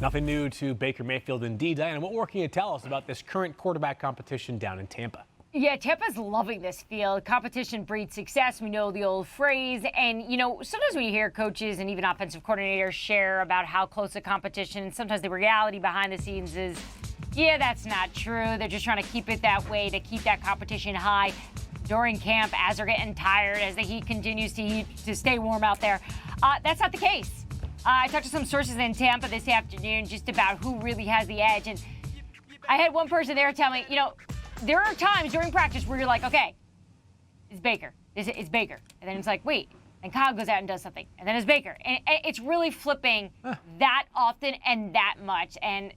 Nothing new to Baker Mayfield indeed. Diana, what more can you tell us about this current quarterback competition down in Tampa? Yeah, Tampa's loving this field. Competition breeds success. We know the old phrase. And, sometimes when you hear coaches and even offensive coordinators share about how close the competition, sometimes the reality behind the scenes is, yeah, that's not true. They're just trying to keep it that way, to keep that competition high during camp as they're getting tired, as the heat continues to stay warm out there. That's not the case. I talked to some sources in Tampa this afternoon just about who really has the edge. And I had one person there tell me, there are times during practice where you're like, okay, it's Baker. It's Baker. And then it's like, wait. And Kyle goes out and does something. And then it's Baker. And it's really flipping that often and that much. And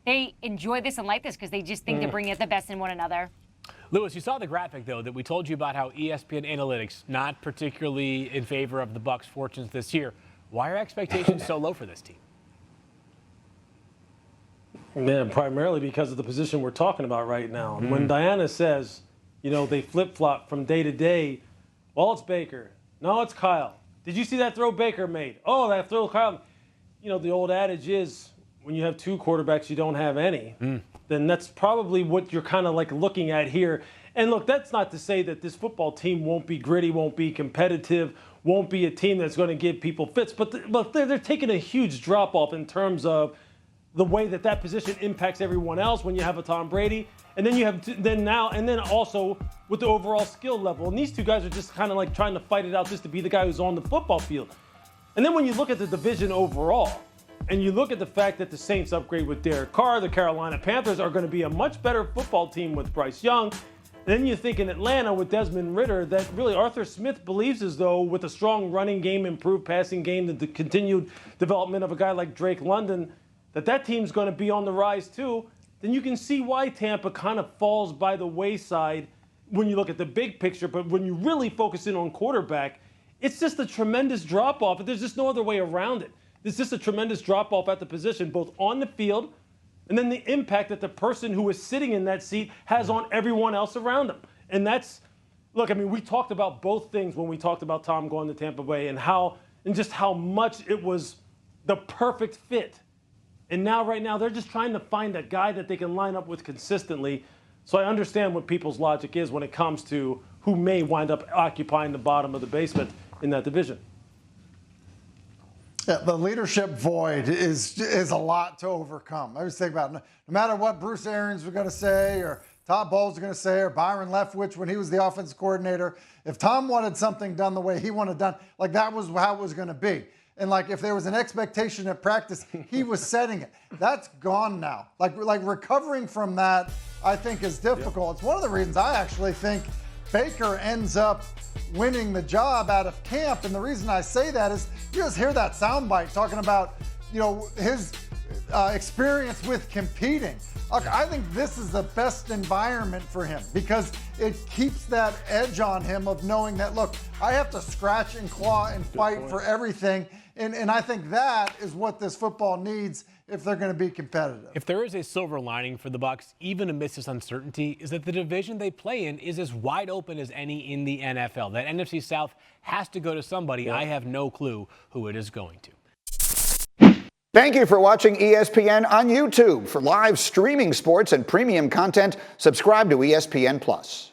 they enjoy this and like this because they just think they're bringing out the best in one another. Lewis, you saw the graphic, though, that we told you about how ESPN analytics not particularly in favor of the Bucs' fortunes this year. Why are expectations so low for this team? Man, primarily because of the position we're talking about right now. And when Diana says, they flip-flop from day to day, well, it's Baker. No, it's Kyle. Did you see that throw Baker made? Oh, that throw Kyle. The old adage is when you have two quarterbacks, you don't have any. Then that's probably what you're kind of like looking at here. And look, that's not to say that this football team won't be gritty, won't be competitive, won't be a team that's going to give people fits. But they're taking a huge drop-off in terms of the way that position impacts everyone else when you have a Tom Brady. And then you have then also with the overall skill level. And these two guys are just kind of like trying to fight it out just to be the guy who's on the football field. And then when you look at the division overall, and you look at the fact that the Saints upgrade with Derek Carr, the Carolina Panthers are going to be a much better football team with Bryce Young. Then you think in Atlanta with Desmond Ridder that really Arthur Smith believes as though with a strong running game, improved passing game, the continued development of a guy like Drake London, that team's going to be on the rise too. Then you can see why Tampa kind of falls by the wayside when you look at the big picture. But when you really focus in on quarterback, it's just a tremendous drop-off. There's just no other way around it. It's just a tremendous drop-off at the position, both on the field and then the impact that the person who is sitting in that seat has on everyone else around them. And we talked about both things when we talked about Tom going to Tampa Bay and just how much it was the perfect fit. And right now, they're just trying to find that guy that they can line up with consistently. So I understand what people's logic is when it comes to who may wind up occupying the bottom of the basement in that division. Yeah, the leadership void is a lot to overcome. I was thinking about no matter what Bruce Arians was going to say or Todd Bowles was going to say or Byron Leftwich when he was the offensive coordinator, if Tom wanted something done the way he wanted done, that was how it was going to be. And if there was an expectation at practice, he was setting it. That's gone now. Like recovering from that, I think is difficult. Yep. It's one of the reasons I actually think Baker ends up winning the job out of camp. And the reason I say that is you just hear that soundbite talking about, his experience with competing. Look, I think this is the best environment for him because it keeps that edge on him of knowing that, look, I have to scratch and claw and fight for everything. And I think that is what this football needs if they're going to be competitive. If there is a silver lining for the Bucs, even amidst this uncertainty, is that the division they play in is as wide open as any in the NFL. That NFC South has to go to somebody. Yeah. I have no clue who it is going to. Thank you for watching ESPN on YouTube. For live streaming sports and premium content, subscribe to ESPN+.